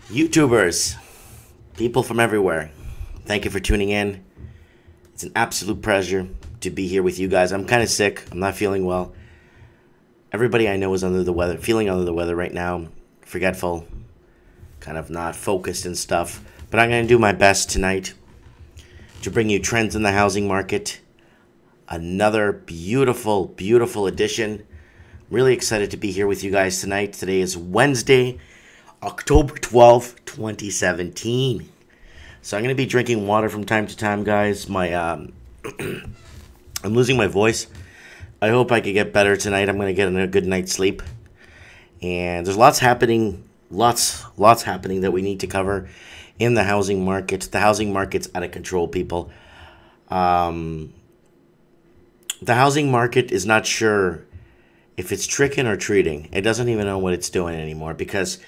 YouTubers, people from everywhere, thank you for tuning in. It's an absolute pleasure to be here with you guys. I'm kind of sick. I'm not feeling well. Everybody I know is under the weather, feeling under the weather right now, forgetful, kind of not focused and stuff. But I'm going to do my best tonight to bring you trends in the housing market. Another beautiful, beautiful edition. Really excited to be here with you guys tonight. Today is Wednesday, October 12th, 2017. So I'm going to be drinking water from time to time, guys. I'm losing my voice. I hope I can get better tonight. I'm going to get a good night's sleep. And there's lots happening, lots happening that we need to cover in the housing market. The housing market's out of control, people. The housing market is not sure if it's tricking or treating. It doesn't even know what it's doing anymore, because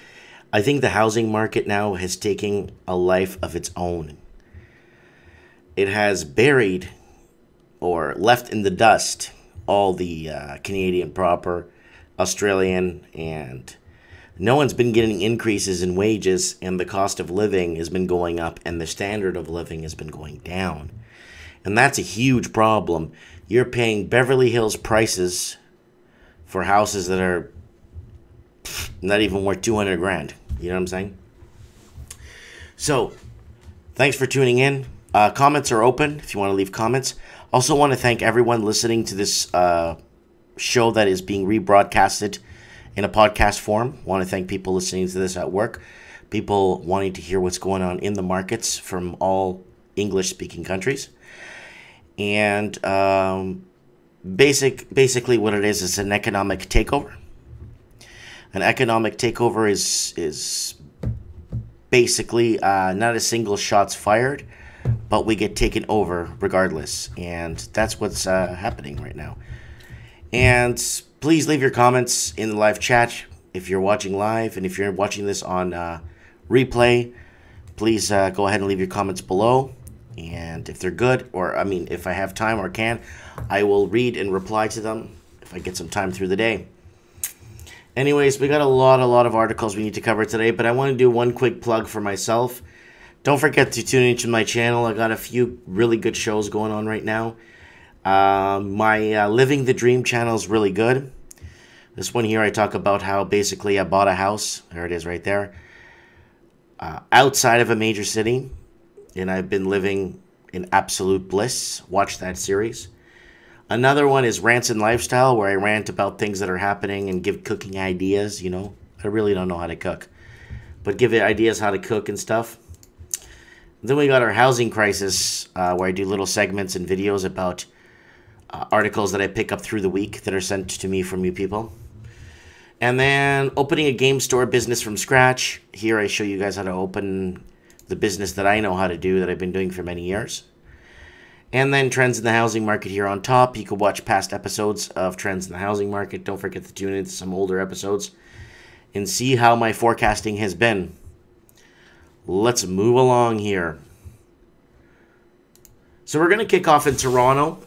I think the housing market now has taken a life of its own. It has buried or left in the dust all the Canadian proper, Australian, and no one's been getting increases in wages, and the cost of living has been going up, and the standard of living has been going down. And that's a huge problem. You're paying Beverly Hills prices for houses that are not even worth 200 grand. You know what I'm saying? So, thanks for tuning in. Comments are open if you want to leave comments. Also want to thank everyone listening to this show that is being rebroadcasted in a podcast form. Want to thank people listening to this at work. People wanting to hear what's going on in the markets from all English-speaking countries. And basically what it is an economic takeover. An economic takeover is basically not a single shot's fired, but we get taken over regardless. And that's what's happening right now. And please leave your comments in the live chat if you're watching live. And if you're watching this on replay, please go ahead and leave your comments below. And if they're good, or I mean, if I have time or can, I will read and reply to them if I get some time through the day. Anyways, we got a lot of articles we need to cover today, but I want to do one quick plug for myself. Don't forget to tune into my channel. I got a few really good shows going on right now. My Living the Dream channel is really good. This one here, I talk about how basically I bought a house. There it is right there. Outside of a major city. And I've been living in absolute bliss. Watch that series. Another one is Rants and Lifestyle, where I rant about things that are happening and give cooking ideas, you know. I really don't know how to cook, but give it ideas how to cook and stuff. Then we got our housing crisis, where I do little segments and videos about articles that I pick up through the week that are sent to me from you people. And then opening a game store business from scratch. Here I show you guys how to open the business that I know how to do, that I've been doing for many years. And then trends in the housing market here on top. You can watch past episodes of trends in the housing market. Don't forget to tune into some older episodes and see how my forecasting has been. Let's move along here. So we're going to kick off in Toronto.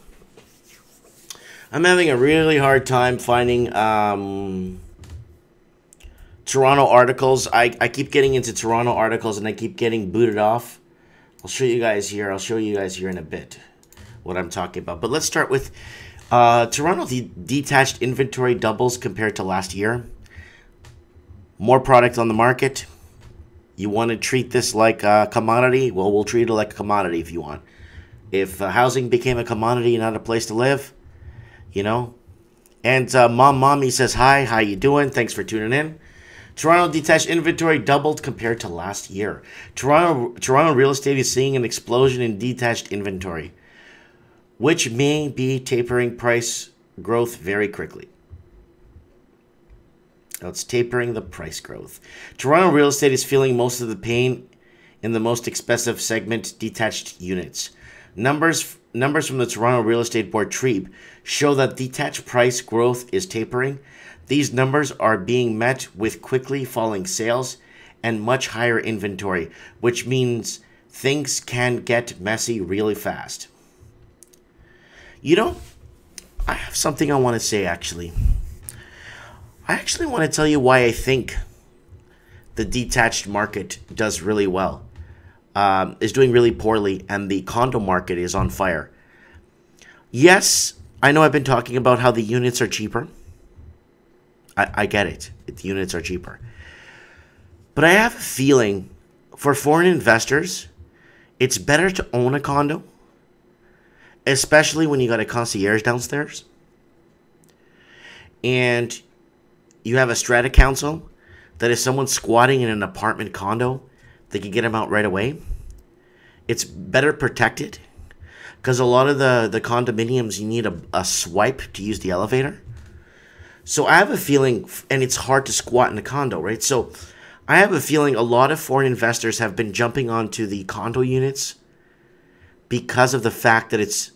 I'm having a really hard time finding Toronto articles. I keep getting into Toronto articles and I keep getting booted off. I'll show you guys here. I'll show you guys here in a bit what I'm talking about. But let's start with Toronto. The detached inventory doubles compared to last year. More product on the market. You want to treat this like a commodity? Well, we'll treat it like a commodity if you want. If housing became a commodity and not a place to live, you know. And Mommy says, hi, how you doing? Thanks for tuning in. Toronto detached inventory doubled compared to last year. Toronto real estate is seeing an explosion in detached inventory, which may be tapering price growth very quickly. So it's tapering the price growth. Toronto real estate is feeling most of the pain in the most expensive segment, detached units. Numbers from the Toronto Real Estate Board, TREB, show that detached price growth is tapering. These numbers are being met with quickly falling sales and much higher inventory, which means things can get messy really fast. You know, I have something I want to say, actually. I actually want to tell you why I think the detached market does really well, is doing really poorly, and the condo market is on fire. Yes, I know I've been talking about how the units are cheaper. I get it. The units are cheaper. But I have a feeling for foreign investors, it's better to own a condo, especially when you got a concierge downstairs and you have a strata council that if someone's squatting in an apartment condo, they can get them out right away. It's better protected because a lot of the condominiums, you need a swipe to use the elevator. So I have a feeling, and it's hard to squat in a condo, right? So I have a feeling a lot of foreign investors have been jumping onto the condo units because of the fact that it's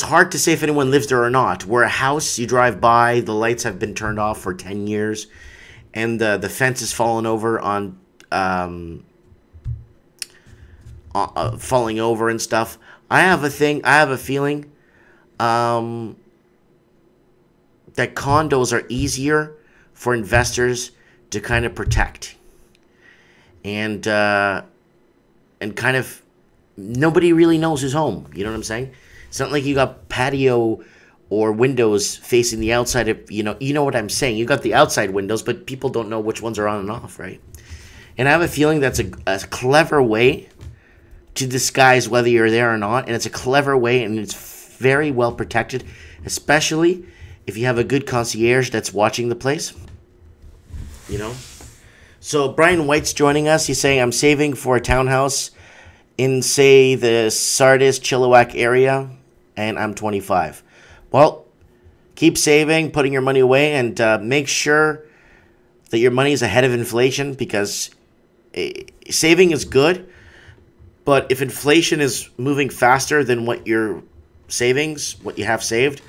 hard to say if anyone lives there or not. Where a house, you drive by, the lights have been turned off for 10 years, and the fence is fallen over on falling over and stuff. I have a feeling that condos are easier for investors to kind of protect, and kind of nobody really knows who's home. You know what I'm saying? It's not like you got patio or windows facing the outside of, you know what I'm saying. You got the outside windows, but people don't know which ones are on and off, right? And I have a feeling that's a clever way to disguise whether you're there or not, and it's a clever way, and it's very well protected, especially if you have a good concierge that's watching the place, So Brian White's joining us. He's saying, I'm saving for a townhouse in, say, the Sardis, Chilliwack area, and I'm 25. Well, keep saving, putting your money away, and make sure that your money is ahead of inflation, because saving is good, but if inflation is moving faster than what your savings, what you have saved,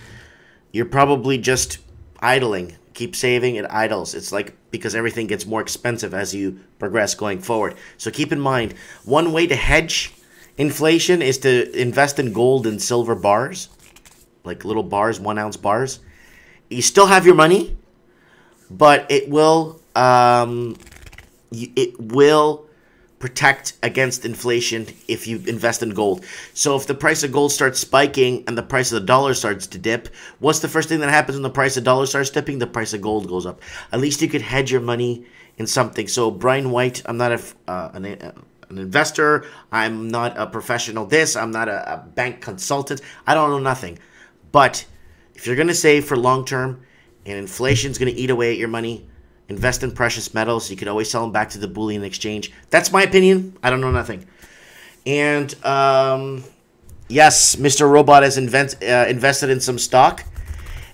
you're probably just idling. Keep saving, it idles. It's like because everything gets more expensive as you progress going forward. So keep in mind, one way to hedge inflation is to invest in gold and silver bars, like little bars, 1 ounce bars. You still have your money, but it will protect against inflation if you invest in gold. So if the price of gold starts spiking and the price of the dollar starts to dip, what's the first thing that happens when the price of dollar starts dipping? The price of gold goes up. At least you could hedge your money in something. So Brian White, I'm not an investor. I'm not a professional this. I'm not a bank consultant. I don't know nothing. But if you're going to save for long term and inflation's going to eat away at your money, invest in precious metals. You could always sell them back to the bullion exchange. That's my opinion. I don't know nothing. And yes, Mr. Robot has invested in some stock,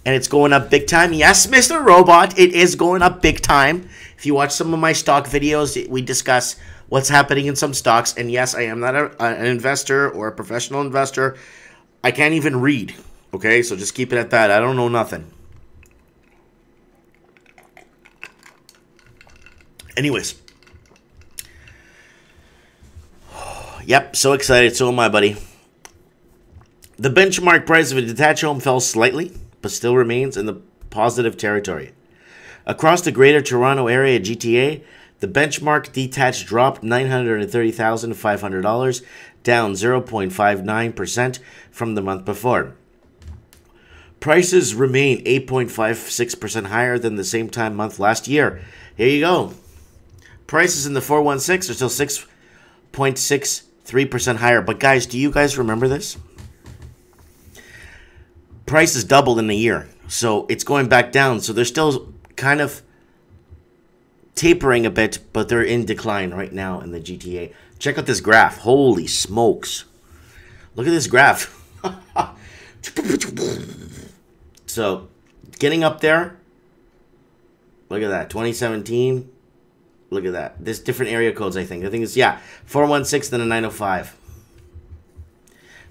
and it's going up big time. Yes, Mr. Robot, it is going up big time. If you watch some of my stock videos, we discuss what's happening in some stocks. And yes, I am not an investor or a professional investor. I can't even read. Okay, so just keep it at that. I don't know nothing. Anyways. Yep, so excited. So am I, buddy. The benchmark price of a detached home fell slightly, but still remains in the positive territory. Across the Greater Toronto Area GTA, the benchmark detached dropped $930,500, down 0.59% from the month before. Prices remain 8.56% higher than the same time month last year. Here you go. Prices in the 416 are still 6.63% higher. But guys, do you guys remember this? Prices doubled in a year. So it's going back down. So they're still kind of tapering a bit, but they're in decline right now in the GTA. Check out this graph. Holy smokes. Look at this graph. So getting up there. Look at that. 2017. Look at that. There's different area codes, I think. It's, 416 and a 905.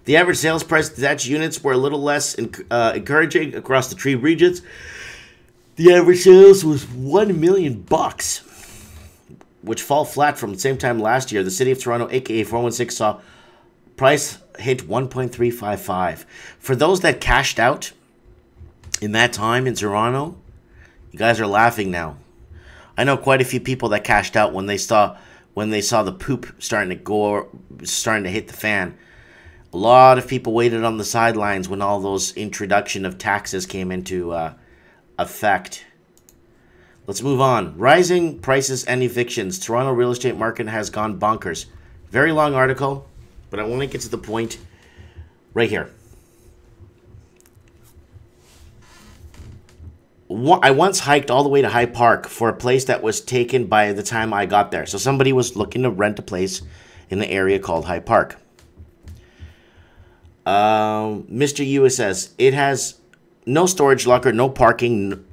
The average sales price of detached units were a little less encouraging across the three regions. The average sales was $1 million, which fall flat from the same time last year. The city of Toronto, aka 416, saw price hit 1.355. For those that cashed out in that time in Toronto, you guys are laughing now. I know quite a few people that cashed out when they saw the poop starting to hit the fan. A lot of people waited on the sidelines when all those introduction of taxes came into effect. Let's move on. Rising prices and evictions. Toronto real estate market has gone bonkers. Very long article, but I want to get to the point right here. I once hiked all the way to High Park for a place that was taken by the time I got there. So somebody was looking to rent a place in the area called High Park. Mr. U says, it has no storage locker, no parking,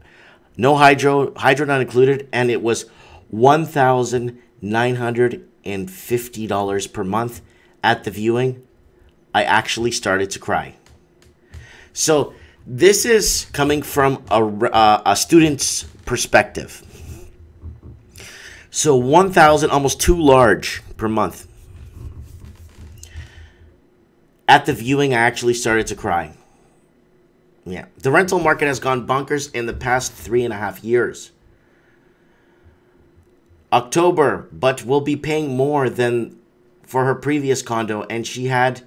no hydro not included, and it was $1,950 per month. At the viewing, I actually started to cry. So this is coming from a student's perspective. So 1,000, almost too large per month. At the viewing, I actually started to cry. Yeah, the rental market has gone bonkers in the past 3.5 years. October, but will be paying more than for her previous condo, and she had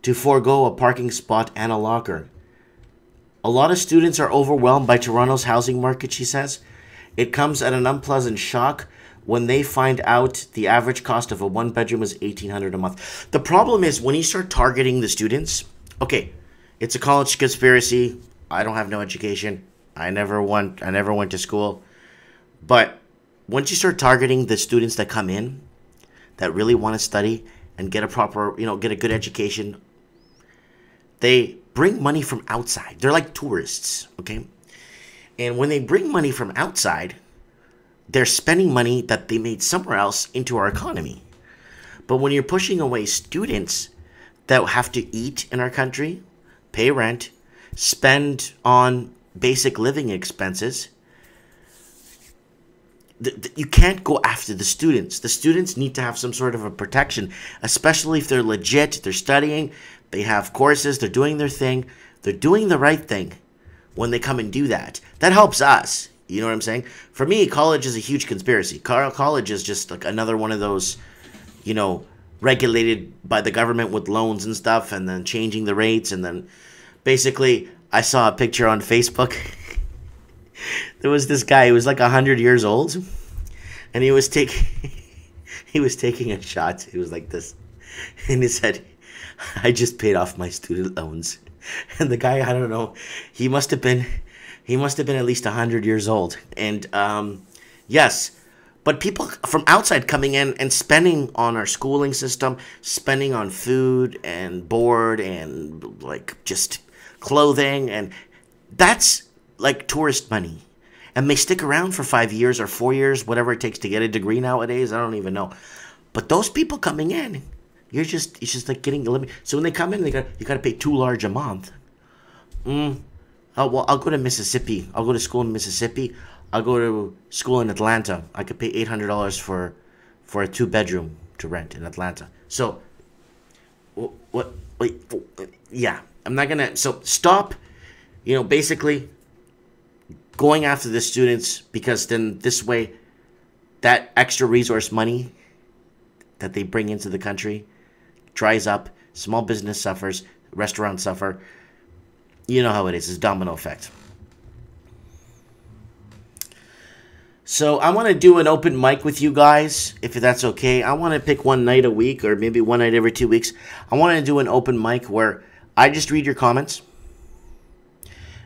to forego a parking spot and a locker. A lot of students are overwhelmed by Toronto's housing market, she says. It comes at an unpleasant shock when they find out the average cost of a one-bedroom is $1,800 a month. The problem is when you start targeting the students, okay, it's a college conspiracy. I don't have no education. I never went to school. But once you start targeting the students that come in, that really want to study and get a proper, get a good education, they bring money from outside. They're like tourists, okay? And when they bring money from outside, they're spending money that they made somewhere else into our economy. But when you're pushing away students that have to eat in our country, pay rent, spend on basic living expenses, you can't go after the students. The students need to have some sort of a protection, especially if they're legit, they're studying, they have courses, they're doing their thing, they're doing the right thing when they come and do that. That helps us. You know what I'm saying? For me, college is a huge conspiracy. College is just like another one of those, regulated by the government with loans and stuff, and then changing the rates. And then basically, I saw a picture on Facebook. There was this guy who was like 100 years old, and he was taking a shot. He was like this, and he said, "I just paid off my student loans." And the guy, I don't know, he must have been at least 100 years old. And yes, but people from outside coming in and spending on our schooling system, spending on food and board and like just clothing, and that's like tourist money. And they stick around for 5 years or 4 years, whatever it takes to get a degree nowadays. I don't even know. But those people coming in, it's just like getting eliminated. So when they come in, you got to pay too large a month. Oh, well, I'll go to Mississippi. I'll go to school in Mississippi. I'll go to school in Atlanta. I could pay $800 for a 2-bedroom to rent in Atlanta. So, what? Wait, yeah, I'm not gonna. So stop. Basically going after the students, because then this way, that extra resource money that they bring into the country dries up. Small business suffers. Restaurants suffer. You know how it is. It's a domino effect. So I want to do an open mic with you guys, if that's okay. I want to pick one night a week, or maybe one night every 2 weeks. I want to do an open mic where I just read your comments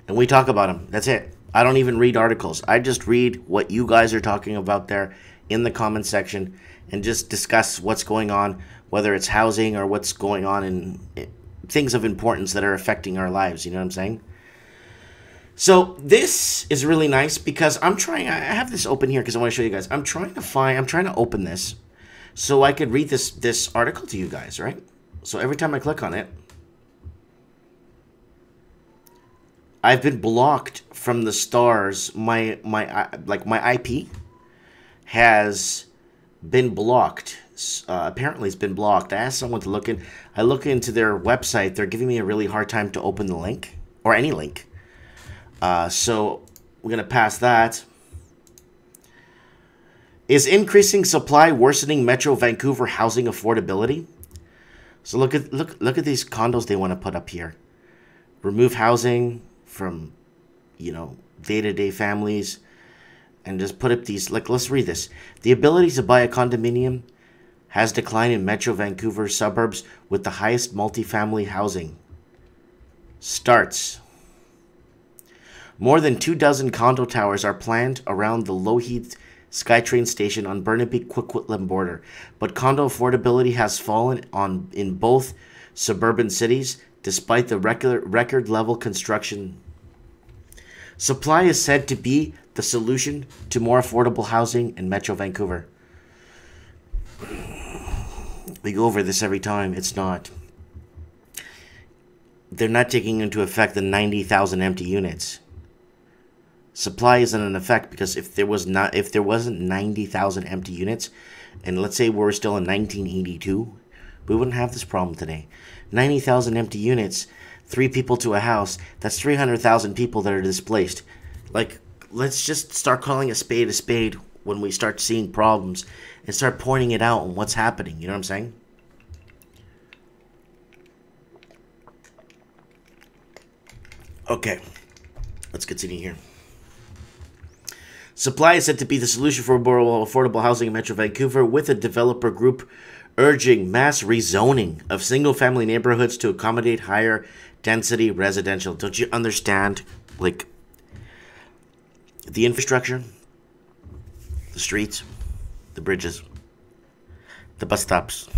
and we talk about them. That's it. I don't even read articles. I just read what you guys are talking about there in the comment section and just discuss what's going on, whether it's housing or what's going on in things of importance that are affecting our lives. You know what I'm saying? So this is really nice because I have this open here because I want to show you guys. I'm trying to open this so I could read this article to you guys, right? So every time I click on it, I've been blocked from the stars. My IP has been blocked. Apparently it's been blocked. I asked someone to look in. I look into their website. They're giving me a really hard time to open the link or any link. So we're gonna pass that. Is increasing supply worsening Metro Vancouver housing affordability? So look at these condos they want to put up here. Remove housing from, day-to-day families, and just put up these, let's read this. The ability to buy a condominium has declined in Metro Vancouver suburbs with the highest multifamily housing starts. More than 24 condo towers are planned around the Lougheed SkyTrain station on Burnaby-Coquitlam border, but condo affordability has fallen in both suburban cities despite the record level construction. Supply is said to be the solution to more affordable housing in Metro Vancouver. We go over this every time. It's not. They're not taking into effect the 90,000 empty units. Supply isn't an effect because if there wasn't 90,000 empty units, and let's say we're still in 1982, we wouldn't have this problem today. 90,000 empty units, 3 people to a house, that's 300,000 people that are displaced. Let's just start calling a spade when we start seeing problems and start pointing it out on what's happening. You know what I'm saying? Okay, let's continue here. Supply is said to be the solution for affordable housing in Metro Vancouver, with a developer group urging mass rezoning of single-family neighborhoods to accommodate higher density residential. Don't you understand? The infrastructure, the streets, the bridges, the bus stops,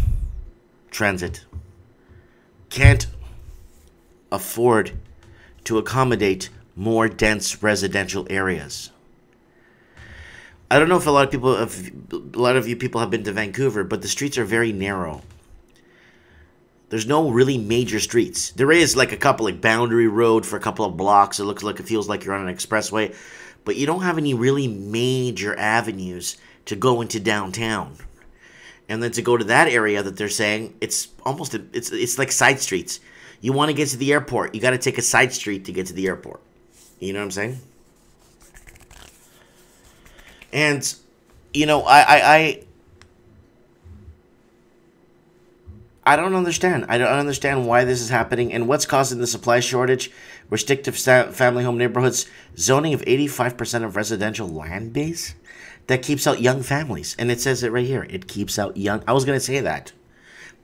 transit, can't afford to accommodate more dense residential areas. I don't know if a lot of you people have been to Vancouver, but the streets are very narrow. There's no really major streets. There is a couple, Boundary Road for a couple of blocks. It feels like you're on an expressway, but you don't have any really major avenues to go into downtown. And then to go to that area that they're saying, it's like side streets. You want to get to the airport, you got to take a side street to get to the airport. You know what I'm saying? And, I don't understand. I don't understand why this is happening and what's causing the supply shortage. Restrictive family home neighborhoods, zoning of 85% of residential land base that keeps out young families. And it says it right here. It keeps out young. I was going to say that.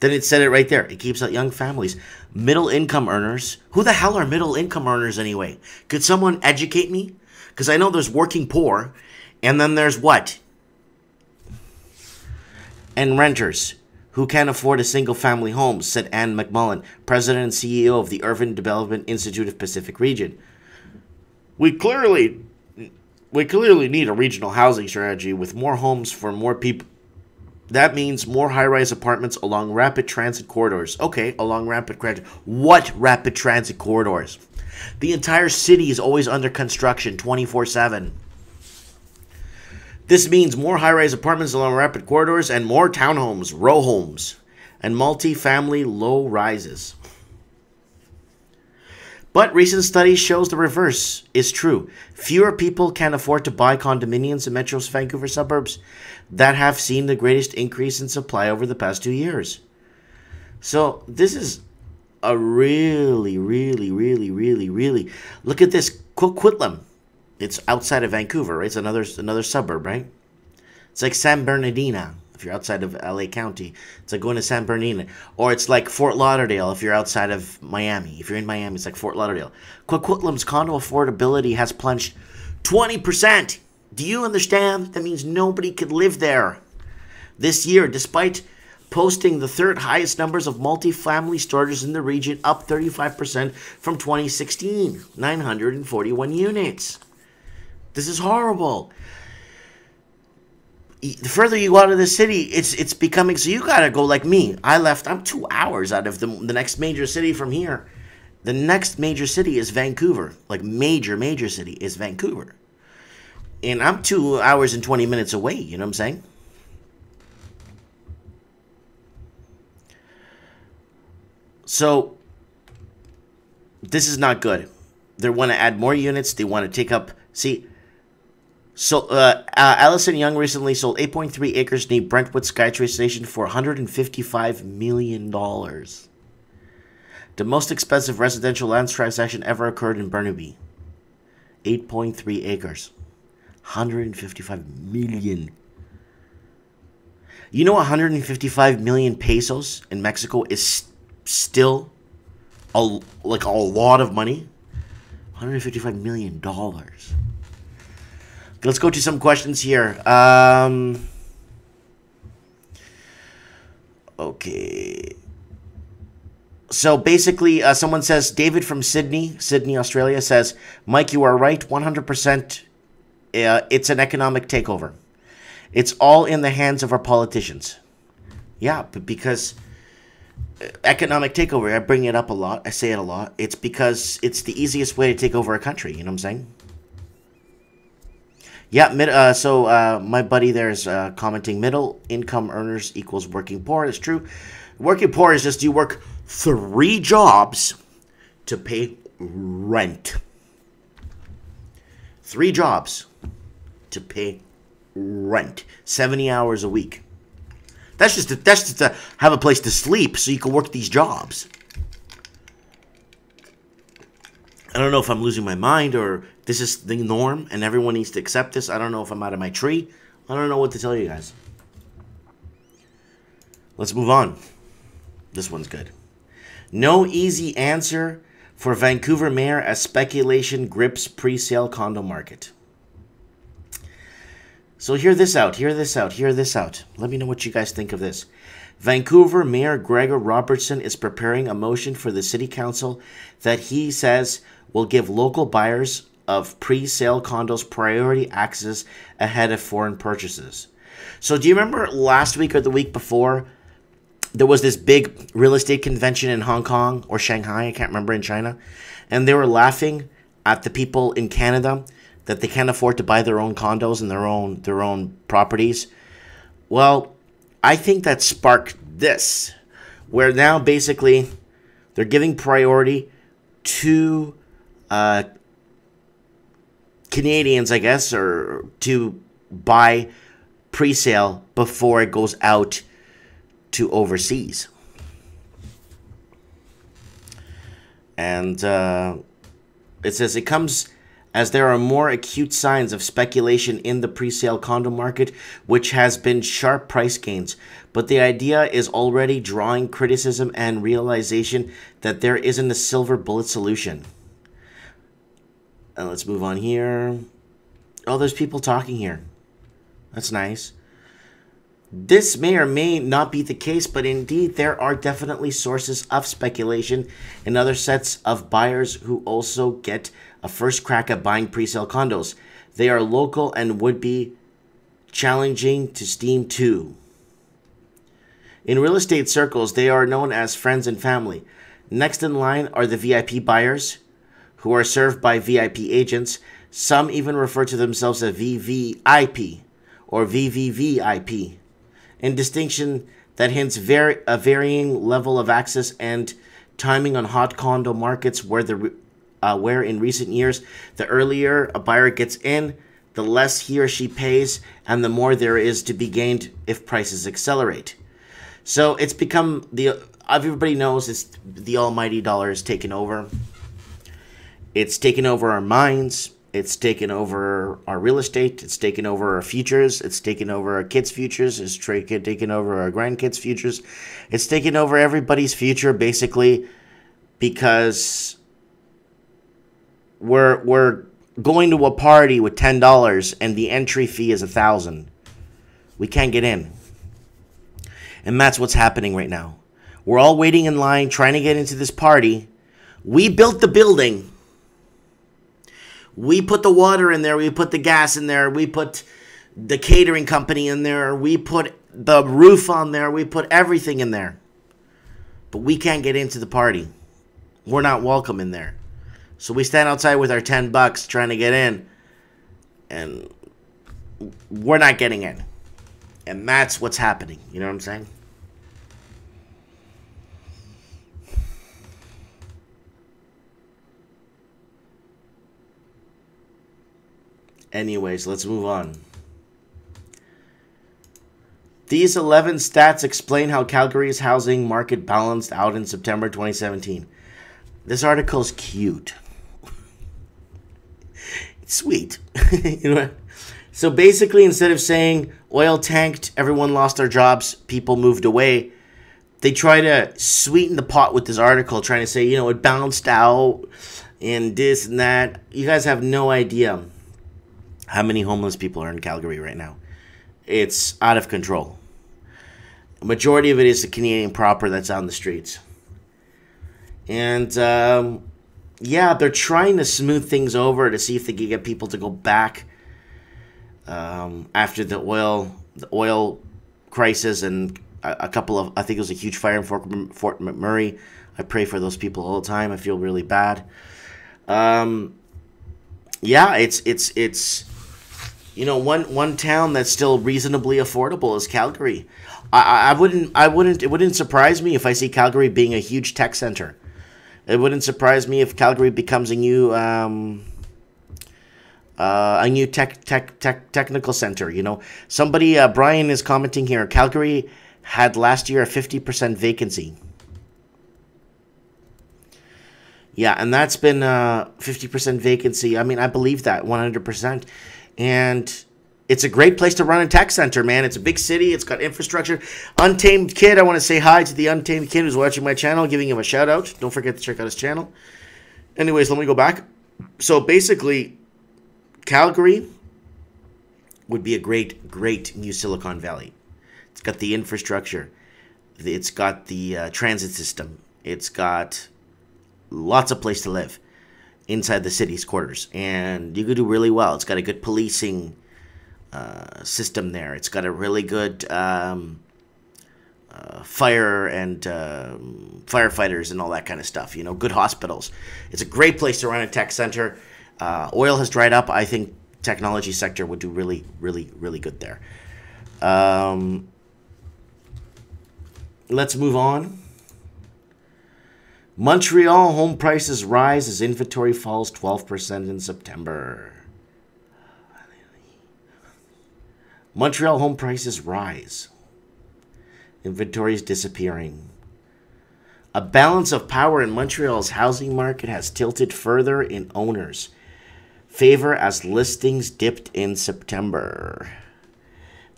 Then it said it right there. It keeps out young families. Middle income earners. Who the hell are middle income earners anyway? Could someone educate me? Because I know there's working poor. And then there's what? And renters who can't afford a single-family home, said Ann McMullen, president and CEO of the Urban Development Institute of Pacific Region. We clearly need a regional housing strategy with more homes for more people. That means more high-rise apartments along rapid transit corridors. Okay, along rapid transit. What rapid transit corridors? The entire city is always under construction 24/7. This means more high-rise apartments along rapid corridors and more townhomes, row homes, and multi-family low-rises. But recent studies shows the reverse is true. Fewer people can afford to buy condominiums in Metro's Vancouver suburbs that have seen the greatest increase in supply over the past 2 years. So this is a really, look at this. Coquitlam. It's outside of Vancouver, right? It's another suburb, right? It's like San Bernardino if you're outside of LA County. It's like going to San Bernardino. Or it's like Fort Lauderdale if you're outside of Miami. If you're in Miami, it's like Fort Lauderdale. Coquitlam's condo affordability has plunged 20%. Do you understand? That means nobody could live there this year, despite posting the third highest numbers of multifamily starters in the region, up 35% from 2016, 941 units. This is horrible. The further you go out of the city, it's becoming, so you gotta go like me. I'm 2 hours out of the next major city from here. The next major city is Vancouver. Like major city is Vancouver. And I'm 2 hours and 20 minutes away, you know what I'm saying? So, this is not good. They want to add more units. They want to take up, see, So, Allison Young recently sold 8.3 acres near Brentwood SkyTrain Station for $155 million. The most expensive residential land transaction ever occurred in Burnaby. 8.3 acres. 155 million. You know 155 million pesos in Mexico is still a lot of money? $155 million. Let's go to some questions here. Okay. So basically, someone says, David from Sydney, Australia says, Mike, you are right, 100%. It's an economic takeover. It's all in the hands of our politicians. Yeah, but because economic takeover, I bring it up a lot. I say it a lot. It's because it's the easiest way to take over a country. You know what I'm saying? Yeah, so my buddy there is commenting, middle income earners equals working poor. It's true. Working poor is just you work 3 jobs to pay rent. 3 jobs to pay rent. 70 hours a week. That's just to have a place to sleep so you can work these jobs. I don't know if I'm losing my mind or this is the norm and everyone needs to accept this. I don't know if I'm out of my tree. I don't know what to tell you guys. Let's move on. This one's good. No easy answer for Vancouver mayor as speculation grips pre-sale condo market. So hear this out. Let me know what you guys think of this. Vancouver Mayor Gregor Robertson is preparing a motion for the city council that he says will give local buyers of pre-sale condos priority access ahead of foreign purchases. So do you remember last week or the week before, there was this big real estate convention in Hong Kong or Shanghai, I can't remember, in China, and they were laughing at the people in Canada that they can't afford to buy their own condos and their own properties. Well, I think that sparked this, where now basically they're giving priority to Canadians, I guess, or to buy pre-sale before it goes out to overseas. And it says it comes as there are more acute signs of speculation in the pre-sale condo market, which has been sharp price gains. But the idea is already drawing criticism and realization that there isn't a silver bullet solution. Let's move on here. Oh, there's people talking here. That's nice. This may or may not be the case, but indeed there are definitely sources of speculation and other sets of buyers who also get a first crack at buying pre-sale condos. They are local and would be challenging to steam too. In real estate circles, they are known as friends and family. Next in line are the VIP buyers, who are served by VIP agents. Some even refer to themselves as VVIP or VVVIP. In distinction that hints a varying level of access and timing on hot condo markets where in recent years, the earlier a buyer gets in, the less he or she pays, and the more there is to be gained if prices accelerate. So it's become everybody knows it's the almighty dollar is taken over. It's taken over our minds. It's taken over our real estate. It's taken over our futures. It's taken over our kids' futures. It's taken over our grandkids' futures. It's taken over everybody's future, basically, because we're going to a party with $10 and the entry fee is $1,000. We can't get in. And that's what's happening right now. We're all waiting in line, trying to get into this party. We built the building. We put the water in there. We put the gas in there. We put the catering company in there. We put the roof on there. We put everything in there. But we can't get into the party. We're not welcome in there. So we stand outside with our $10 trying to get in. And we're not getting in. And that's what's happening. You know what I'm saying? Anyways, let's move on. These 11 stats explain how Calgary's housing market balanced out in September 2017. This article's cute. It's sweet. You know? So basically, instead of saying oil tanked, everyone lost their jobs, people moved away, they try to sweeten the pot with this article, trying to say, you know, it balanced out and this and that. You guys have no idea how many homeless people are in Calgary right now. It's out of control. A majority of it is the Canadian proper that's on the streets. And, yeah, they're trying to smooth things over to see if they can get people to go back after the oil crisis and a couple of, I think it was a huge fire in Fort McMurray. I pray for those people all the time. I feel really bad. Yeah, it's you know, one town that's still reasonably affordable is Calgary. It wouldn't surprise me if I see Calgary being a huge tech center. It wouldn't surprise me if Calgary becomes a new technical center. You know, somebody Brian is commenting here. Calgary had last year a 50% vacancy. Yeah, and that's been 50% vacancy. I mean, I believe that 100%. And it's a great place to run a tech center, man. It's a big city. It's got infrastructure. Untamed Kid, I want to say hi to the Untamed Kid who's watching my channel, giving him a shout out. Don't forget to check out his channel. Anyways, let me go back. So basically, Calgary would be a great new Silicon Valley. It's got the infrastructure. It's got the transit system. It's got lots of place to live inside the city's quarters. And you could do really well. It's got a good policing system there. It's got a really good fire and firefighters and all that kind of stuff. You know, good hospitals. It's a great place to run a tech center. Oil has dried up. I think technology sector would do really good there. Let's move on. Montreal home prices rise as inventory falls 12% in September. Montreal home prices rise. Inventory is disappearing. A balance of power in Montreal's housing market has tilted further in owners' favor as listings dipped in September.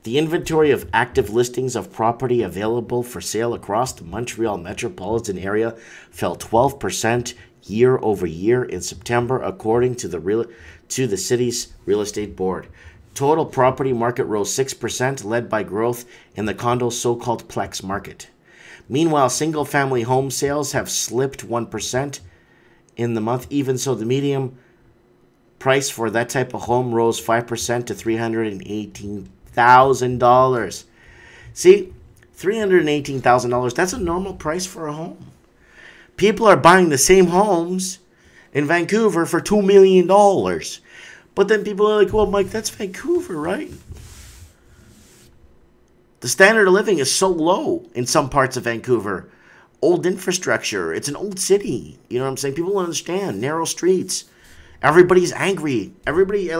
The inventory of active listings of property available for sale across the Montreal metropolitan area fell 12% year over year in September, according to the city's real estate board. Total property market rose 6%, led by growth in the condo so-called Plex market. Meanwhile, single-family home sales have slipped 1% in the month. Even so, the median price for that type of home rose 5% to $318,000. See, $318,000, that's a normal price for a home. People are buying the same homes in Vancouver for $2 million. But then people are like, well, Mike, that's Vancouver, right? The standard of living is so low in some parts of Vancouver. Old infrastructure. It's an old city. You know what I'm saying? People don't understand. Narrow streets. Everybody's angry. Everybody,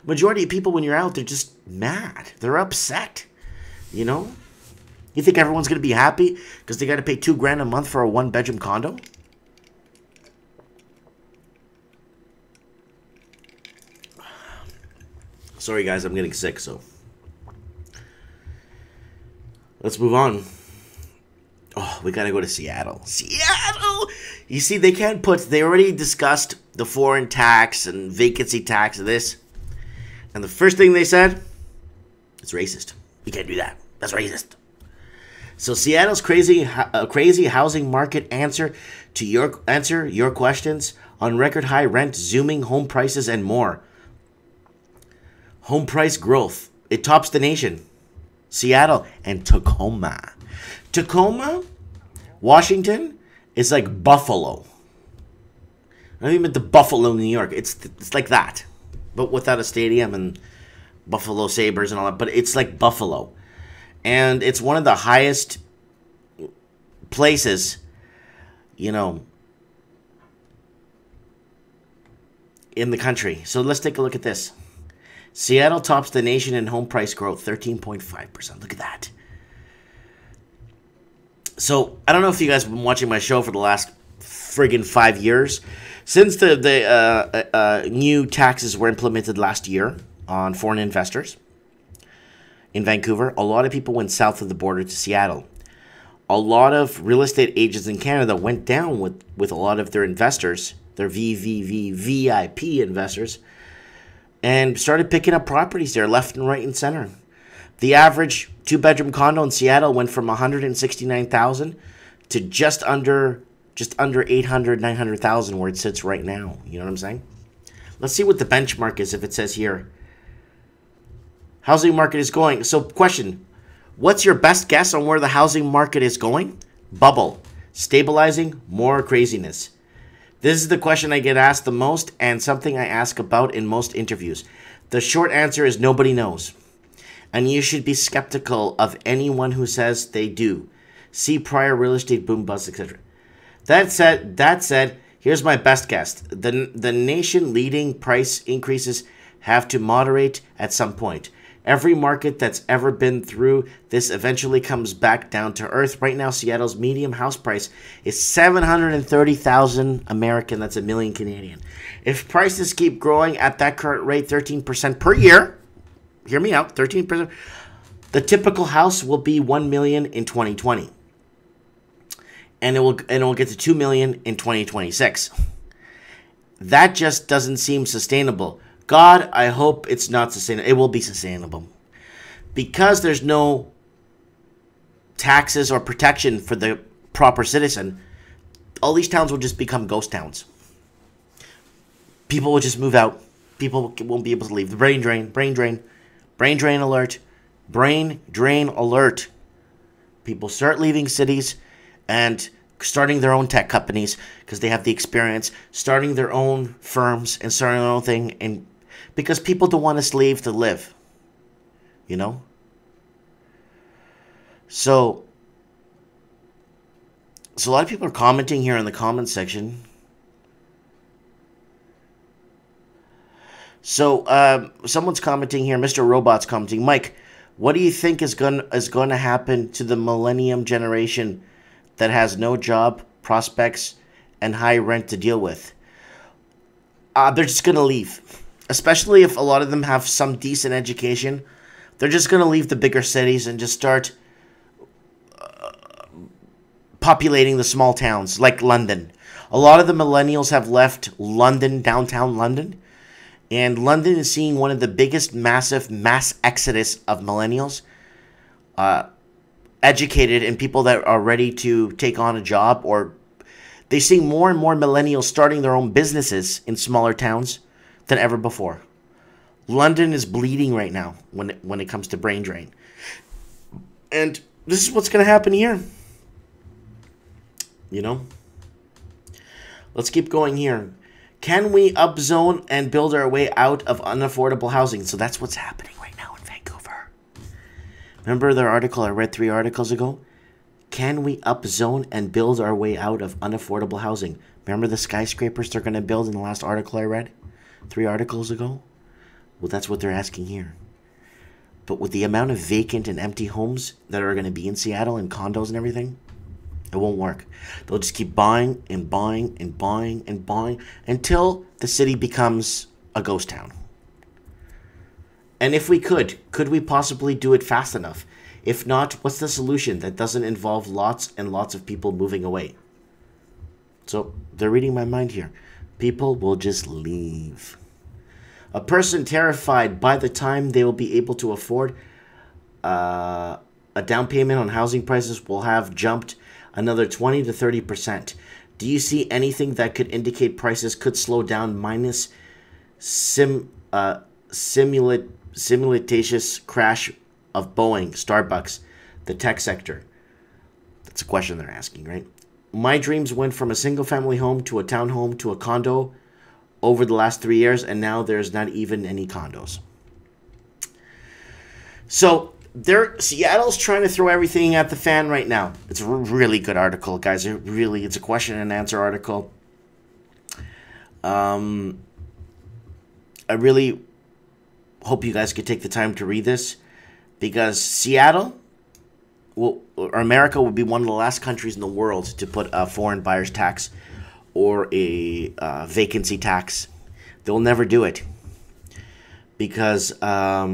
majority of people when you're out, they're just mad. They're upset. You know? You think everyone's going to be happy because they got to pay $2,000 a month for a one-bedroom condo? Sorry, guys, I'm getting sick, so let's move on. Oh, we got to go to Seattle. Seattle! You see, they already discussed the foreign tax and vacancy tax and this. And the first thing they said, it's racist. You can't do that. That's racist. So Seattle's crazy housing market answer your questions on record high rent, zooming home prices, and more. Home price growth. It tops the nation. Seattle and Tacoma. Tacoma, Washington, is like Buffalo. I don't even mean the Buffalo, New York. It's like that, but without a stadium and Buffalo Sabres and all that. But it's like Buffalo. And it's one of the highest places, you know, in the country. So let's take a look at this. Seattle tops the nation in home price growth, 13.5%. Look at that. So, I don't know if you guys have been watching my show for the last friggin' 5 years. Since the new taxes were implemented last year on foreign investors in Vancouver, a lot of people went south of the border to Seattle. A lot of real estate agents in Canada went down with a lot of their investors, their VIP investors, and started picking up properties there left and right and center. The average two-bedroom condo in Seattle went from $169,000 to just under 800, 900,000 where it sits right now. You know what I'm saying? Let's see what the benchmark is if it says here. Housing market is going. So question, what's your best guess on where the housing market is going? Bubble. Stabilizing, more craziness. This is the question I get asked the most and something I ask about in most interviews. The short answer is nobody knows. And you should be skeptical of anyone who says they do. See prior real estate boom bust, etc. That said, here's my best guess. The nation leading price increases have to moderate at some point. Every market that's ever been through this eventually comes back down to earth. Right now, Seattle's median house price is $730,000 American. That's $1 million Canadian. If prices keep growing at that current rate, 13% per year, hear me out, 13%, the typical house will be $1 million in 2020. And it will get to $2 million in 2026. That just doesn't seem sustainable. God, I hope it's not sustainable. It will be sustainable. Because there's no taxes or protection for the proper citizen, all these towns will just become ghost towns. People will just move out. People won't be able to leave. The brain drain, brain drain, brain drain alert, brain drain alert. People start leaving cities and starting their own tech companies because they have the experience, starting their own firms and starting their own thing, and because people don't want to leave to live, you know? So a lot of people are commenting here in the comments section. So someone's commenting here, Mr. Robot's commenting, Mike, what do you think is going to happen to the millennium generation that has no job prospects and high rent to deal with? They're just going to leave. Especially if a lot of them have some decent education. They're just going to leave the bigger cities and just start populating the small towns like London. A lot of the millennials have left London, downtown London. And London is seeing one of the biggest massive mass exodus of millennials. Educated and people that are ready to take on a job, or they see more and more millennials starting their own businesses in smaller towns than ever before. London is bleeding right now when it comes to brain drain. And this is what's going to happen here. You know? Let's keep going here. Can we upzone and build our way out of unaffordable housing? So that's what's happening right now in Vancouver. Remember the article I read 3 articles ago? Can we upzone and build our way out of unaffordable housing? Remember the skyscrapers they're going to build in the last article I read 3 articles ago? Well, that's what they're asking here. But with the amount of vacant and empty homes that are going to be in Seattle and condos and everything, it won't work. They'll just keep buying and buying and buying and buying until the city becomes a ghost town. And if we could we possibly do it fast enough? If not, what's the solution that doesn't involve lots and lots of people moving away? So they're reading my mind here. People will just leave. A person terrified by the time they will be able to afford a down payment on housing prices will have jumped another 20 to 30%. Do you see anything that could indicate prices could slow down minus simultaneous crash of Boeing, Starbucks, the tech sector? That's a question they're asking, right? My dreams went from a single-family home to a townhome to a condo over the last 3 years, and now there's not even any condos. So Seattle's trying to throw everything at the fan right now. It's a really good article, guys. It's a question and answer article. I really hope you guys could take the time to read this, because Seattle, or America, would be one of the last countries in the world to put a foreign buyer's tax or a vacancy tax. They'll never do it because I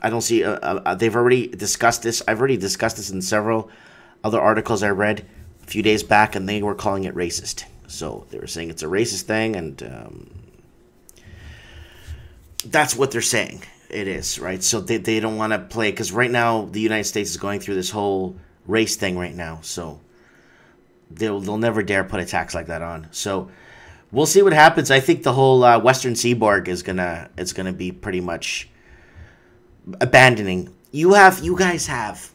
don't see. They've already discussed this. I've already discussed this in several other articles I read a few days back, and they were calling it racist. So they were saying it's a racist thing, and that's what they're saying. It is, right? So they don't want to play, because right now the United States is going through this whole race thing right now. So they'll never dare put a tax like that on. So we'll see what happens. I think the whole Western Seaboard is gonna be pretty much abandoning. You guys have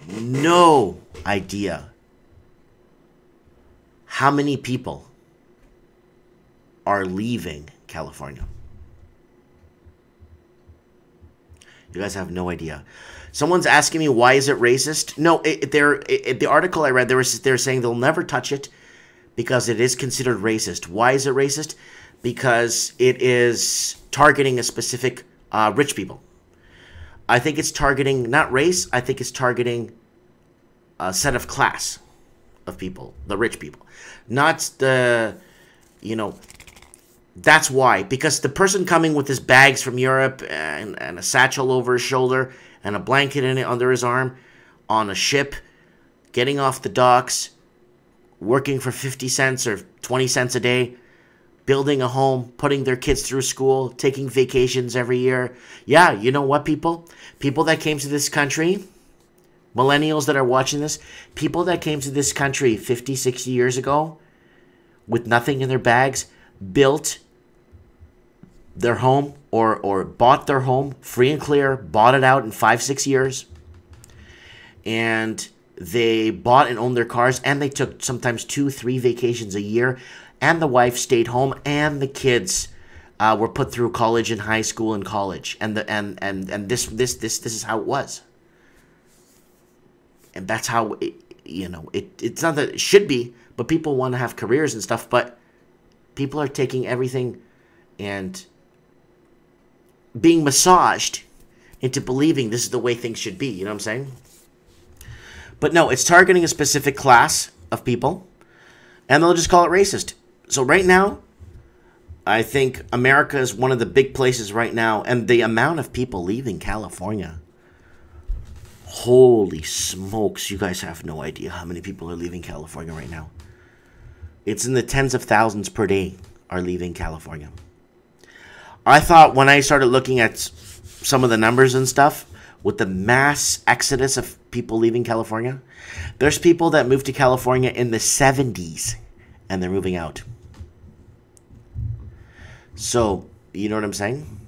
no idea how many people are leaving California. You guys have no idea. Someone's asking me, why is it racist? No, the article I read, they're saying they'll never touch it because it is considered racist. Why is it racist? Because it is targeting a specific rich people. I think it's targeting not race. I think it's targeting a set of class of people, the rich people, not the, that's why. Because the person coming with his bags from Europe and a satchel over his shoulder and a blanket in it under his arm on a ship, getting off the docks, working for 50 cents or 20 cents a day, building a home, putting their kids through school, taking vacations every year. Yeah, you know what, people? People that came to this country, millennials that are watching this, people that came to this country 50, 60 years ago with nothing in their bags, built their home or bought their home free and clear, bought it out in 5-6 years, and they bought and owned their cars, and they took sometimes 2-3 vacations a year, and the wife stayed home, and the kids were put through college and high school and college, and this is how it was, and that's how it's not that it should be, but people want to have careers and stuff, but people are taking everything and being massaged into believing this is the way things should be. You know what I'm saying? But no, it's targeting a specific class of people, and they'll just call it racist. So right now, I think America is one of the big places right now, and the amount of people leaving California, holy smokes, you guys have no idea how many people are leaving California right now. It's in the tens of thousands per day are leaving California. I thought when I started looking at some of the numbers and stuff, with the mass exodus of people leaving California, there's people that moved to California in the 70s, and they're moving out. So, you know what I'm saying?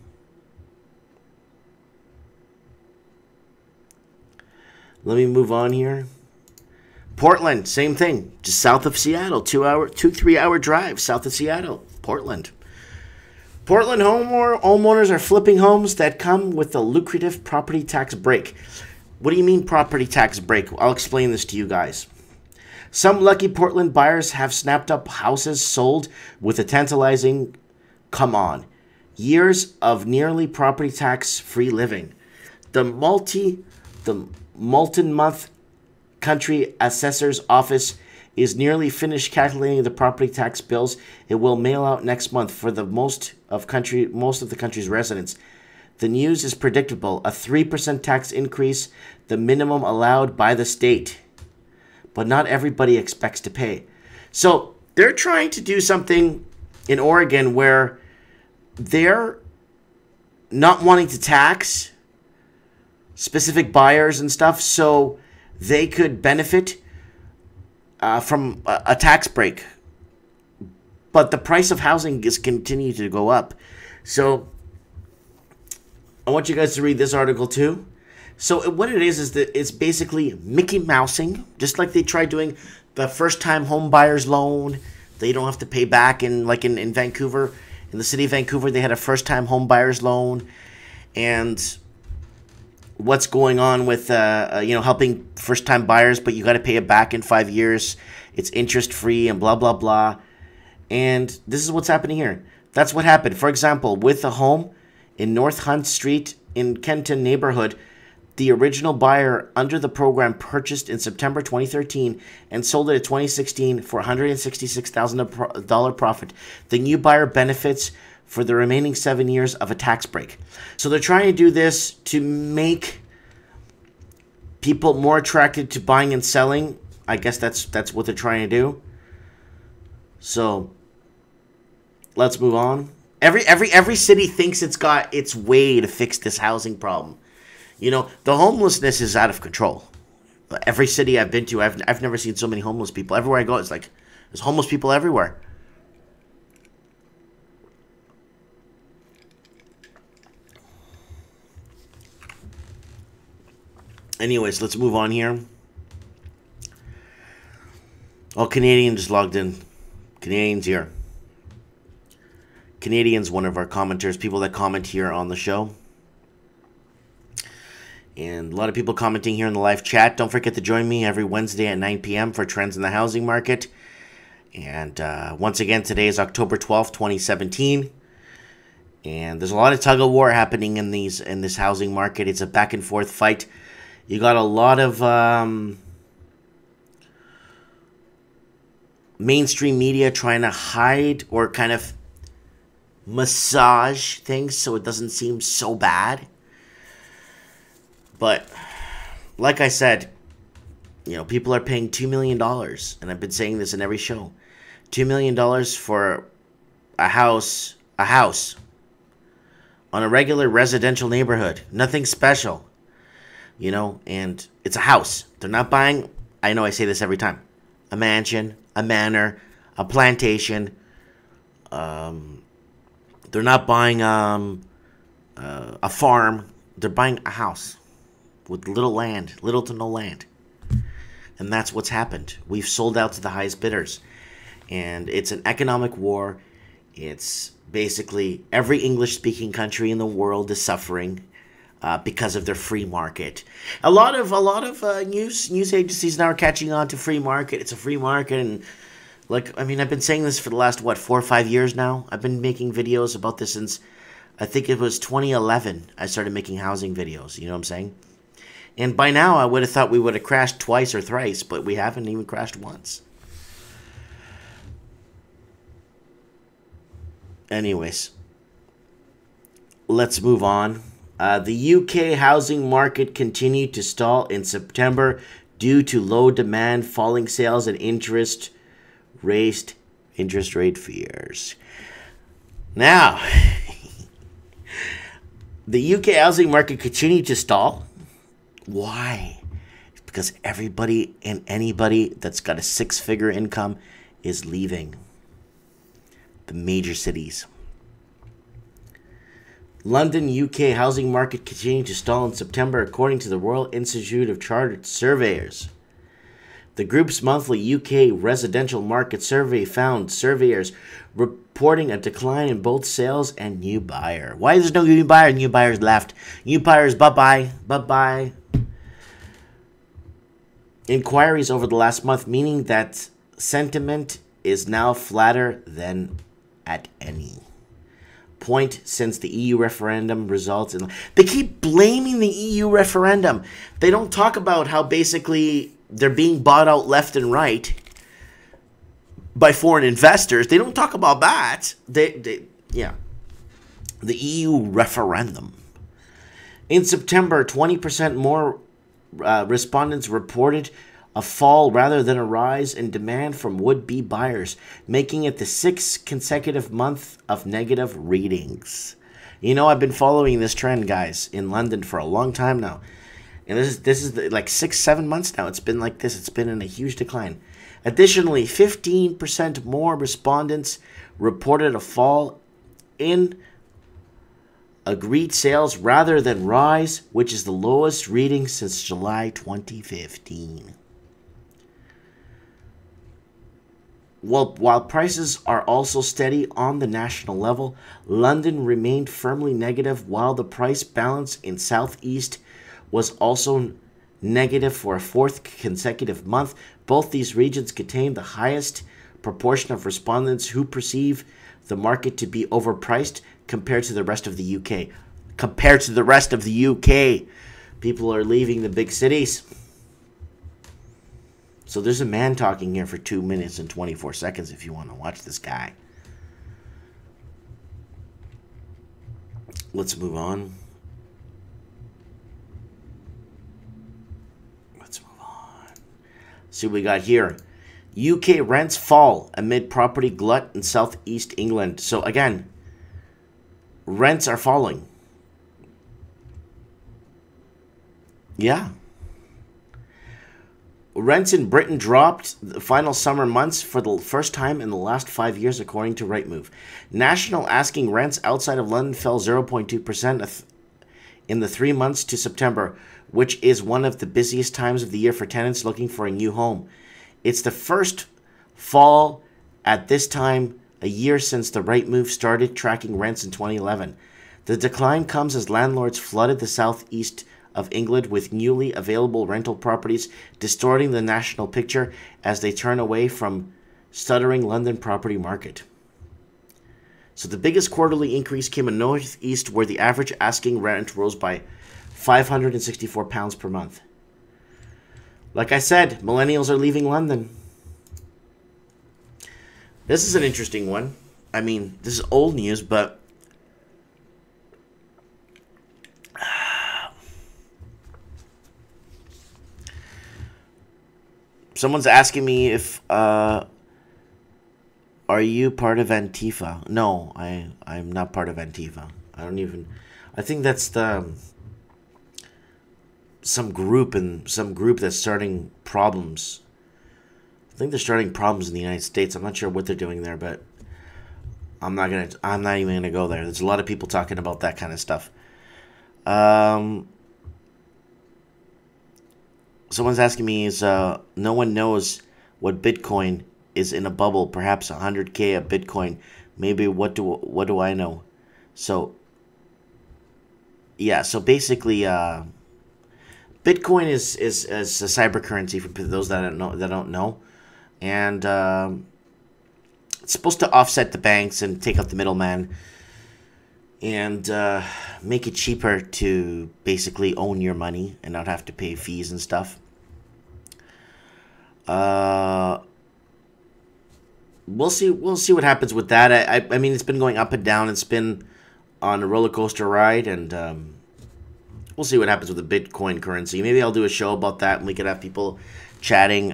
Let me move on here. Portland, same thing. Just south of Seattle. 2-3 hour drive south of Seattle. Portland. Portland homeowners are flipping homes that come with the lucrative property tax break. What do you mean property tax break? I'll explain this to you guys. Some lucky Portland buyers have snapped up houses sold with a tantalizing, come on, years of nearly property tax free living. The multi-month country assessor's office is nearly finished calculating the property tax bills it will mail out next month for the most of the country's residents. The news is predictable: a 3% tax increase, the minimum allowed by the state. But not everybody expects to pay. So they're trying to do something in Oregon where they're not wanting to tax specific buyers and stuff, so they could benefit from a tax break. But the price of housing is continuing to go up. So I want you guys to read this article too. So what it is that it's basically Mickey Mousing, just like they tried doing the first-time home buyer's loan. They don't have to pay back. In Vancouver, in the city of Vancouver, they had a first-time home buyer's loan. And what's going on with helping first-time buyers, but you got to pay it back in 5 years. It's interest-free and blah, blah, blah. And this is what's happening here. That's what happened. For example, with a home in North Hunt Street in Kenton neighborhood, the original buyer under the program purchased in September 2013 and sold it in 2016 for $166,000 profit. The new buyer benefits for the remaining 7 years of a tax break. So they're trying to do this to make people more attracted to buying and selling. I guess that's what they're trying to do. So let's move on. Every city thinks it's got its way to fix this housing problem. You know, the homelessness is out of control. Every city I've been to, I've never seen so many homeless people. Everywhere I go, it's like there's homeless people everywhere. Anyways, let's move on here. Oh, Canadian just logged in. Canadians here. Canadians, one of our commenters, people that comment here on the show. And a lot of people commenting here in the live chat. Don't forget to join me every Wednesday at 9 p.m. for Trends in the Housing Market. And once again, today is October 12th, 2017. And there's a lot of tug-of-war happening in this housing market. It's a back-and-forth fight. You got a lot of mainstream media trying to hide or kind of massage things so it doesn't seem so bad. But like I said, you know, people are paying $2 million, and I've been saying this in every show. $2 million for a house on a regular residential neighborhood. Nothing special, you know, and it's a house. They're not buying, I know I say this every time, a mansion, a manor, a plantation. They're not buying a farm. They're buying a house with little to no land. And that's what's happened. We've sold out to the highest bidders. And it's an economic war. It's basically every English-speaking country in the world is suffering because of their free market. A lot of news agencies now are catching on to free market. It's a free market, and like, I mean, I've been saying this for the last 4 or 5 years now. I've been making videos about this since I think it was 2011. I started making housing videos. You know what I'm saying? And by now, I would have thought we would have crashed twice or thrice, but we haven't even crashed once. Anyways, let's move on. The UK housing market continued to stall in September due to low demand, falling sales, and interest rate fears. Now, the UK housing market continued to stall. Why? Because everybody and anybody that's got a 6-figure income is leaving the major cities. London, UK housing market continued to stall in September, according to the Royal Institute of Chartered Surveyors. The group's monthly UK residential market survey found surveyors reporting a decline in both sales and new buyer. Why there's no new buyer? New buyers left. New buyers, bye-bye. Bye-bye. Inquiries over the last month, meaning that sentiment is now flatter than at any point since the EU referendum results in... They keep blaming the EU referendum. They don't talk about how basically they're being bought out left and right by foreign investors. They don't talk about that. Yeah. The EU referendum. In September, 20% more respondents reported a fall rather than a rise in demand from would-be buyers, making it the 6th consecutive month of negative readings. You know, I've been following this trend, guys, in London for a long time now. And this is like 6-7 months now. It's been like this. It's been in a huge decline. Additionally, 15% more respondents reported a fall in agreed sales rather than rise, which is the lowest reading since July 2015. While prices are also steady on the national level, London remained firmly negative, while the price balance in Southeast was also negative for a 4th consecutive month. Both these regions contain the highest proportion of respondents who perceive the market to be overpriced compared to the rest of the UK. Compared to the rest of the UK, people are leaving the big cities. So there's a man talking here for 2 minutes and 24 seconds if you want to watch this guy. Let's move on. See what we got here. UK rents fall amid property glut in southeast England. So again, rents are falling. Yeah. Rents in Britain dropped the final summer months for the first time in the last 5 years, according to Rightmove. National asking rents outside of London fell 0.2% in the 3 months to September, which is one of the busiest times of the year for tenants looking for a new home. It's the first fall at this time a year since the Rightmove started tracking rents in 2011. The decline comes as landlords flooded the southeast of England with newly available rental properties, distorting the national picture as they turn away from stuttering London property market. So the biggest quarterly increase came in northeast, where the average asking rent rose by £564 per month. Like I said, millennials are leaving London. This is an interesting one. I mean, this is old news, but someone's asking me if are you part of Antifa? No, I'm not part of Antifa. I think that's some group that's starting problems. I think they're starting problems in the United States. I'm not sure what they're doing there, but I'm not even gonna go there. There's a lot of people talking about that kind of stuff. Someone's asking me, no one knows what Bitcoin is in a bubble, perhaps 100K a Bitcoin. Maybe what do I know? So yeah, so basically Bitcoin is a cyber currency for those that don't know. And it's supposed to offset the banks and take out the middleman and make it cheaper to basically own your money and not have to pay fees and stuff. We'll see what happens with that. I mean, it's been going up and down. It's been on a roller coaster ride, and we'll see what happens with the Bitcoin currency. Maybe I'll do a show about that, and we could have people chatting.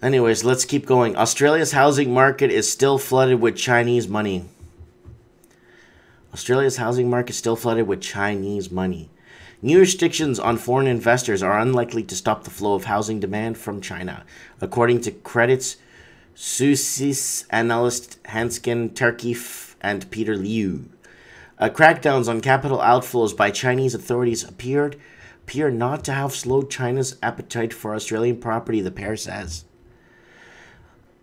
Anyways, let's keep going. Australia's housing market is still flooded with Chinese money. Australia's housing market is still flooded with Chinese money. New restrictions on foreign investors are unlikely to stop the flow of housing demand from China, according to Credit's Suisse analyst Hanskin Terkif and Peter Liu. Crackdowns on capital outflows by Chinese authorities appear not to have slowed China's appetite for Australian property, the pair says.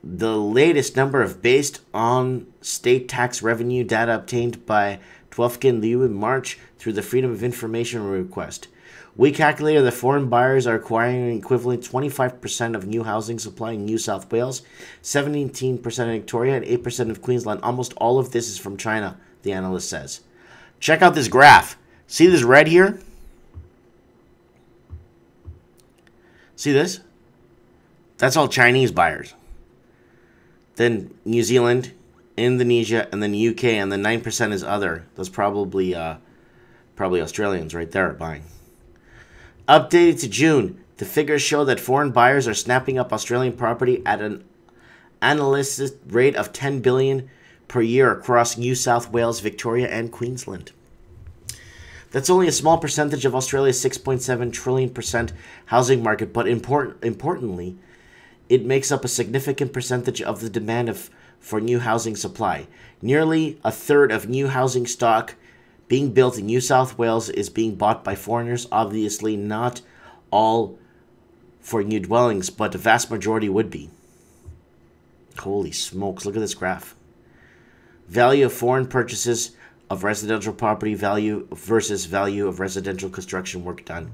The latest number of based on state tax revenue data obtained by Twelfkin Liu in March through the Freedom of Information request. We calculated that foreign buyers are acquiring an equivalent 25% of new housing supply in New South Wales, 17% in Victoria, and 8% of Queensland. Almost all of this is from China, the analyst says. Check out this graph. See this red here? See this? That's all Chinese buyers. Then New Zealand, Indonesia, and then UK, and then 9% is other. That's probably Australians right there buying. Updated to June, the figures show that foreign buyers are snapping up Australian property at an analysis rate of $10 billion per year across New South Wales, Victoria, and Queensland. That's only a small percentage of Australia's 6.7 trillion housing market, but importantly, it makes up a significant percentage of the demand for new housing supply. Nearly a third of new housing stock being built in New South Wales is being bought by foreigners. Obviously, not all for new dwellings, but the vast majority would be. Holy smokes, look at this graph. Value of foreign purchases of residential property value versus value of residential construction work done.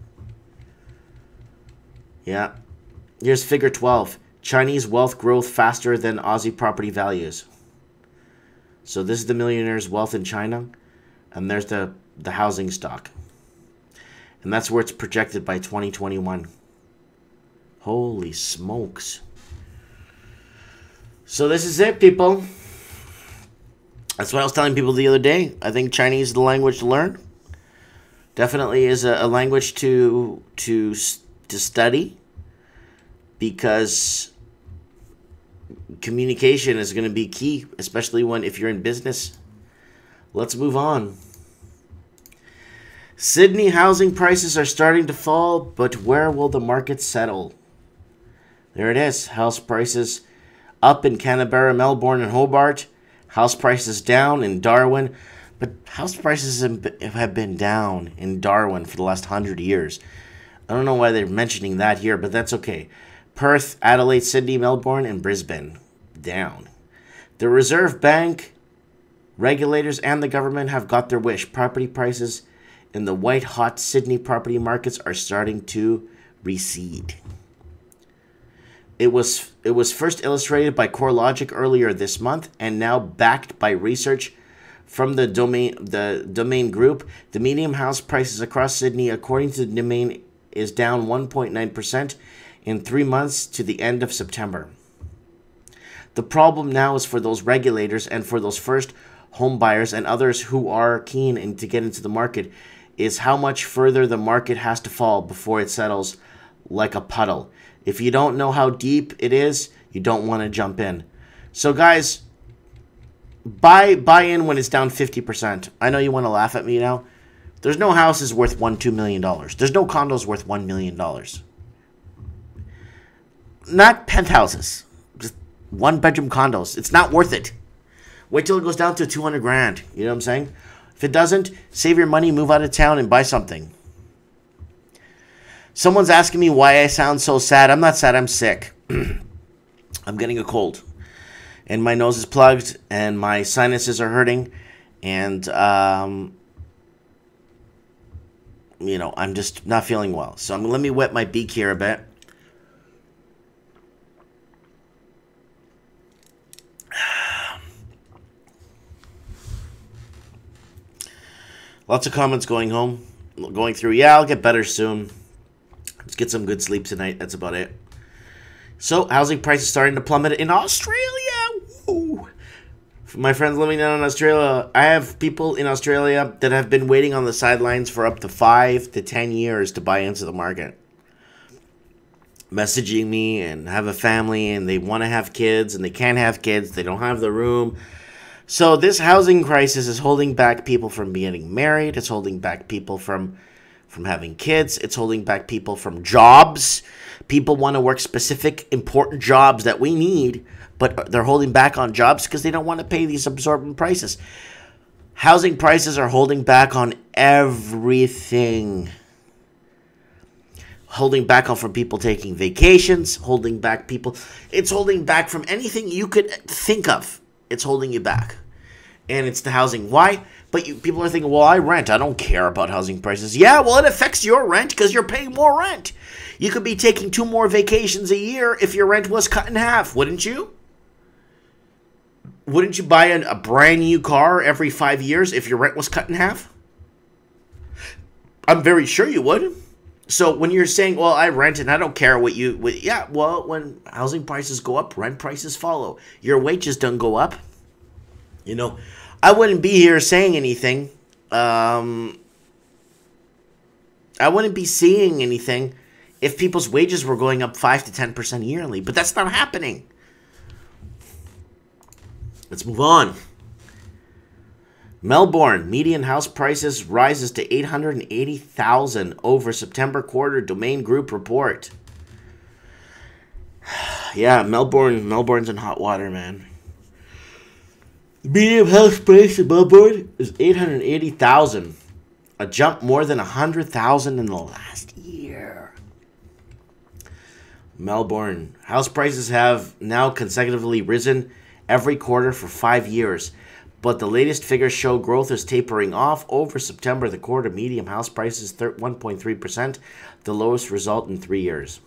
Yeah. Here's figure 12. Chinese wealth growth faster than Aussie property values. So this is the millionaires' wealth in China, and there's the housing stock. And that's where it's projected by 2021. Holy smokes. So this is it, people. That's what I was telling people the other day. I think Chinese is the language to learn. Definitely is a language to study, because communication is going to be key, especially if you're in business. Let's move on. Sydney housing prices are starting to fall, but where will the market settle? There it is. House prices up in Canberra, Melbourne, and Hobart. House prices down in Darwin. But house prices have been down in Darwin for the last 100 years. I don't know why they're mentioning that here, but that's okay. Perth, Adelaide, Sydney, Melbourne, and Brisbane, down. The Reserve Bank, regulators, and the government have got their wish. Property prices in the white-hot Sydney property markets are starting to recede. It was first illustrated by CoreLogic earlier this month, and now backed by research from the Domain Group. The median house prices across Sydney, according to the Domain, is down 1.9% in 3 months to the end of September. The problem now is for those regulators and for those first home buyers and others who are keen to get into the market, is how much further the market has to fall before it settles like a puddle. If you don't know how deep it is, you don't want to jump in. So guys, buy in when it's down 50%. I know you want to laugh at me now. There's no houses worth $2 million. There's no condos worth $1 million. Not penthouses. Just one-bedroom condos. It's not worth it. Wait till it goes down to 200 grand. You know what I'm saying? If it doesn't, save your money, move out of town, and buy something. Someone's asking me why I sound so sad. I'm not sad. I'm sick. I'm getting a cold. And my nose is plugged, and my sinuses are hurting. And, you know, I'm just not feeling well. So let me wet my beak here a bit. Lots of comments going through. Yeah, I'll get better soon. Let's get some good sleep tonight. That's about it. So, housing prices starting to plummet in Australia. Woo! For my friends living down in Australia, I have people in Australia that have been waiting on the sidelines for up to 5 to 10 years to buy into the market. Messaging me and have a family, and they want to have kids, and they can't have kids. They don't have the room. So this housing crisis is holding back people from getting married. It's holding back people from having kids. It's holding back people from jobs. People want to work specific, important jobs that we need, but they're holding back on jobs because they don't want to pay these absorbent prices. Housing prices are holding back on everything. Holding back from people taking vacations, holding back people. It's holding back from anything you could think of. It's holding you back. And it's the housing. Why? But people are thinking, well, I rent. I don't care about housing prices. Yeah, well, it affects your rent because you're paying more rent. You could be taking 2 more vacations a year if your rent was cut in half, wouldn't you? Wouldn't you buy a brand new car every 5 years if your rent was cut in half? I'm very sure you would. So when you're saying, well, I rent and I don't care what you... yeah, well, when housing prices go up, rent prices follow. Your wages don't go up. You know, I wouldn't be here saying anything. I wouldn't be seeing anything if people's wages were going up 5 to 10% yearly. But that's not happening. Let's move on. Melbourne, median house prices rises to $880,000 over September quarter, Domain Group report. Yeah, Melbourne's in hot water, man. The median house price in Melbourne is $880,000, a jump more than $100,000 in the last year. Melbourne, house prices have now consecutively risen every quarter for 5 years. But the latest figures show growth is tapering off. Over September, the quarter median house prices 1.3%, the lowest result in 3 years.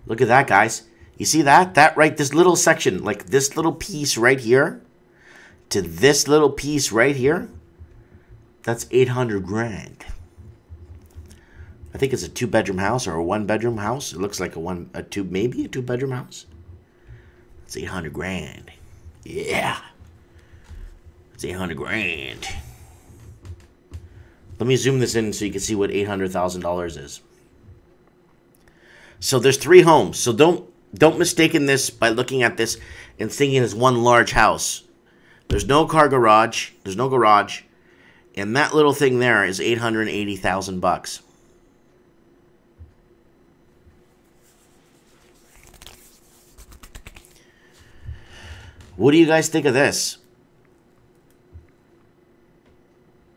Look at that, guys. You see that? This little section, like this little piece right here to this little piece right here, that's 800 grand. I think it's a 2-bedroom house or a 1-bedroom house. It looks like maybe a 2-bedroom house. It's 800 grand. Yeah. It's 800 grand. Let me zoom this in so you can see what $800,000 is. So there's 3 homes. So don't mistake this by looking at this and thinking it's one large house. There's no car garage. There's no garage. And that little thing there is $880,000. What do you guys think of this?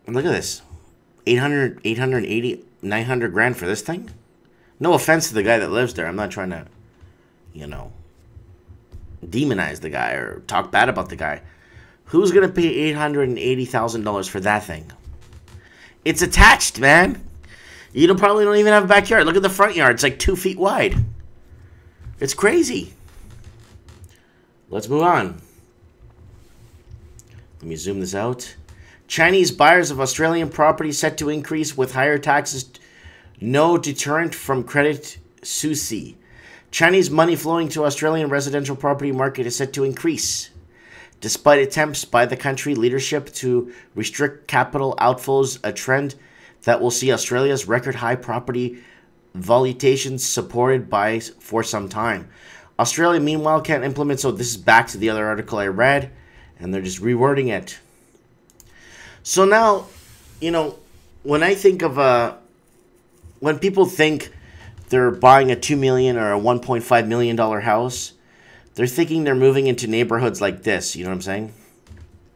Look at this. 900 grand for this thing? No offense to the guy that lives there. I'm not trying to, demonize the guy or talk bad about the guy. Who's going to pay $880,000 for that thing? It's attached, man. You probably don't even have a backyard. Look at the front yard. It's like 2 feet wide. It's crazy. Let's move on. Let me zoom this out. Chinese buyers of Australian property set to increase with higher taxes. No deterrent from credit Susi. Chinese money flowing to Australian residential property market is set to increase, despite attempts by the country leadership to restrict capital outflows, a trend that will see Australia's record high property valuations supported for some time. Australia, meanwhile, can't implement. So this is back to the other article I read, and they're just rewording it. So now, when I think of when people think they're buying a $2 million or a $1.5 million house, they're thinking they're moving into neighborhoods like this. You know what I'm saying?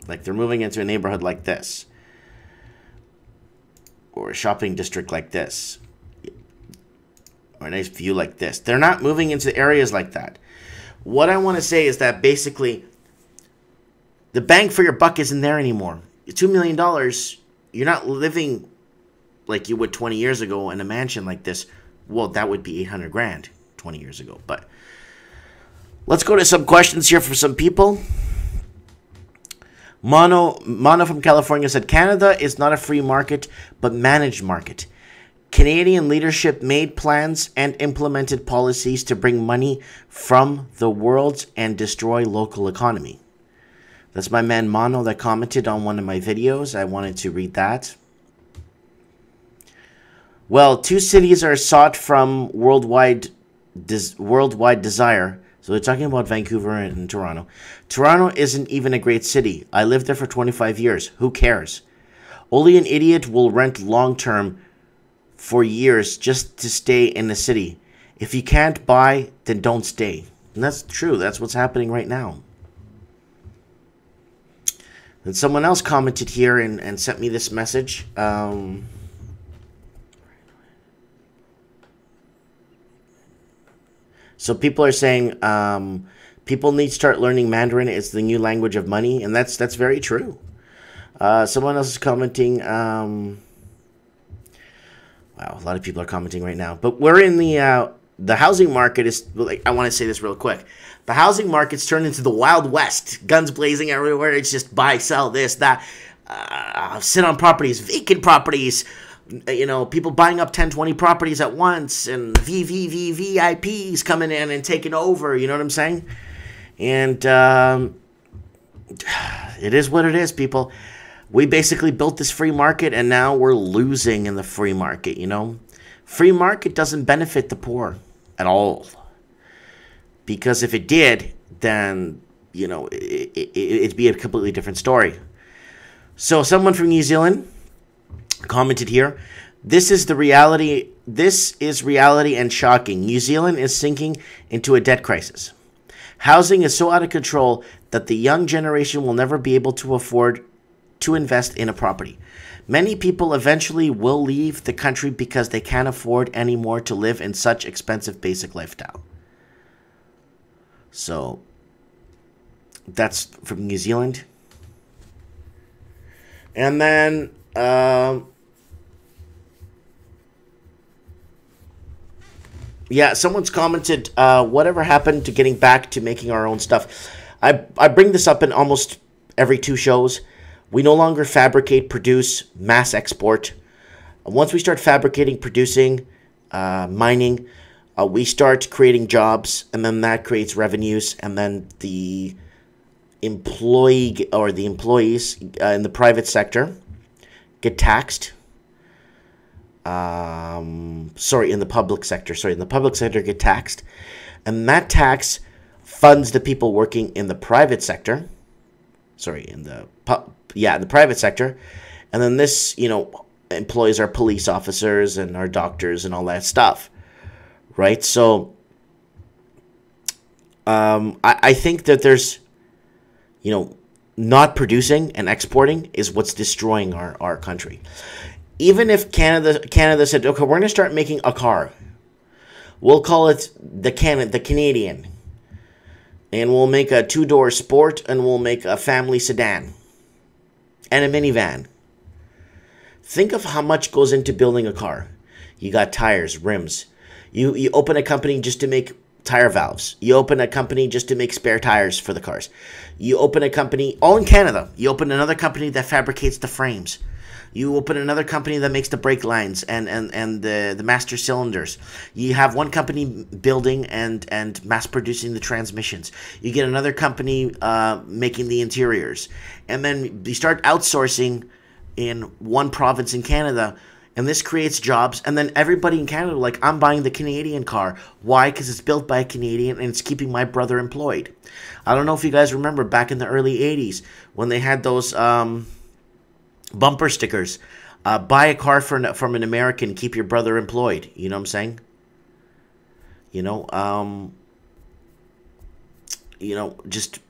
Like they're moving into a neighborhood like this, or a shopping district like this, or a nice view like this. They're not moving into areas like that. What I want to say is that basically the bang for your buck isn't there anymore. $2 million, you're not living like you would 20 years ago in a mansion like this. Well, that would be 800 grand 20 years ago. But let's go to some questions here for some people. Mono from California said, Canada is not a free market, but managed market. Canadian leadership made plans and implemented policies to bring money from the world and destroy local economy. That's my man Mono that commented on one of my videos. I wanted to read that. Well, 2 cities are sought from worldwide desire. So they're talking about Vancouver and Toronto. Toronto isn't even a great city. I lived there for 25 years. Who cares? Only an idiot will rent long-term for years just to stay in the city. If you can't buy, then don't stay. And that's true. That's what's happening right now. And someone else commented here and sent me this message. So people are saying people need to start learning Mandarin. It's the new language of money. And that's very true. Someone else is commenting. Wow, a lot of people are commenting right now. But we're in the housing market is, I want to say this real quick. The housing market's turned into the Wild West. Guns blazing everywhere. It's just buy, sell, this, that. Sit on properties, vacant properties. People buying up 10, 20 properties at once. And VIPs coming in and taking over. You know what I'm saying? And it is what it is, people. We basically built this free market, and now we're losing in the free market, Free market doesn't benefit the poor at all. Because if it did, then, it'd be a completely different story. So someone from New Zealand commented here, this is reality and shocking. New Zealand is sinking into a debt crisis. Housing is so out of control that the young generation will never be able to afford to invest in a property. Many people eventually will leave the country because they can't afford anymore to live in such expensive basic lifestyle. So that's from New Zealand. And then Yeah, someone's commented, whatever happened to getting back to making our own stuff? I bring this up in almost every 2 shows. We no longer fabricate, produce, mass export. Once we start fabricating, producing, mining, we start creating jobs, and then that creates revenues, and then the employee or the employees in the private sector get taxed. In the public sector. In the public sector get taxed, and that tax funds the people working in the private sector. In the private sector, and then this, employs our police officers and our doctors and all that stuff, right? So, I think that there's, not producing and exporting is what's destroying our country. Even if Canada said, okay, we're going to start making a car. We'll call it the Canadian. And we'll make a 2-door sport, and we'll make a family sedan and a minivan. Think of how much goes into building a car. You got tires, rims. You open a company just to make tire valves. You open a company just to make spare tires for the cars. You open a company, all in Canada. You open another company that fabricates the frames. You open another company that makes the brake lines and the master cylinders. You have one company building and mass producing the transmissions. You get another company making the interiors. And then you start outsourcing in one province in Canada, and this creates jobs. And then everybody in Canada, like, I'm buying the Canadian car. Why? Because it's built by a Canadian and it's keeping my brother employed. I don't know if you guys remember back in the early 80s when they had those bumper stickers. Buy a car from an American, keep your brother employed. You know what I'm saying? Just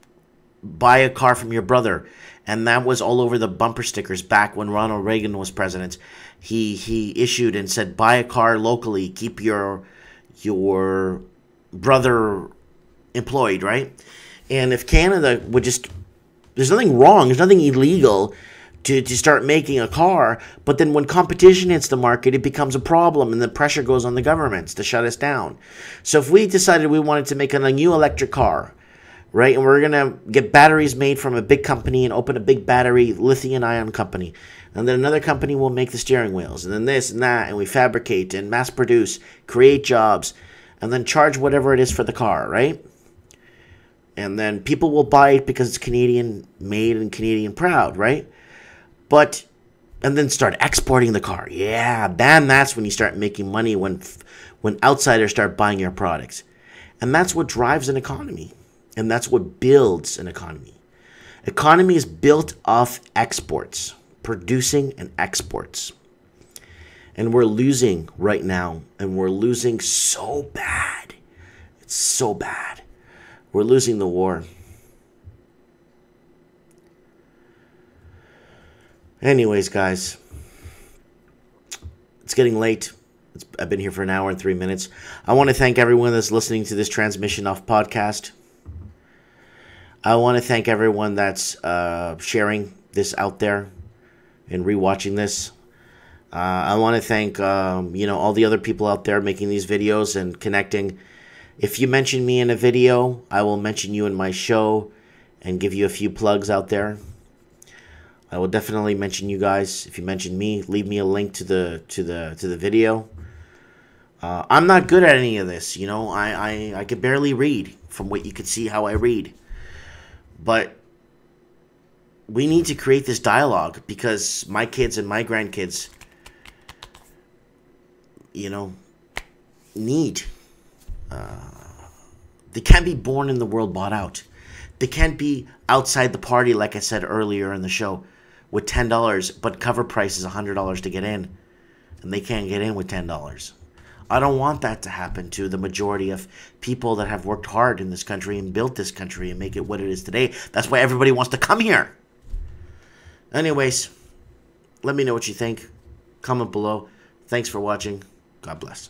buy a car from your brother. And that was all over the bumper stickers back when Ronald Reagan was president. He issued and said, buy a car locally, keep your brother employed, right? And if Canada would just, there's nothing wrong, there's nothing illegal to start making a car, but then when competition hits the market, it becomes a problem, and the pressure goes on the governments to shut us down. So if we decided we wanted to make a new electric car, right, and we're going to get batteries made from a big company and open a big battery lithium-ion company, and then another company will make the steering wheels, and then this and that, and we fabricate and mass produce, create jobs, and then charge whatever it is for the car, right? And then people will buy it because it's Canadian made and Canadian proud, right? And then start exporting the car. Yeah, then that's when you start making money, when outsiders start buying your products. And that's what drives an economy. And that's what builds an economy. Economy is built off exports, producing and exports. And we're losing right now, and we're losing so bad. It's so bad. We're losing the war. Anyways, guys, it's getting late. I've been here for 1 hour and 3 minutes. I want to thank everyone that's listening to this transmission off podcast. I want to thank everyone that's sharing this out there and rewatching this. I want to thank all the other people out there making these videos and connecting. If you mention me in a video, I will mention you in my show and give you a few plugs out there. I will definitely mention you guys. If you mention me, leave me a link to the video. I'm not good at any of this, I could barely read from what you could see how I read. But we need to create this dialogue because my kids and my grandkids, need. They can't be born in the world bought out. They can't be outside the party, like I said earlier in the show, with $10, but cover price is $100 to get in, and they can't get in with $10. I don't want that to happen to the majority of people that have worked hard in this country and built this country and make it what it is today. That's why everybody wants to come here. Anyways, let me know what you think. Comment below. Thanks for watching. God bless.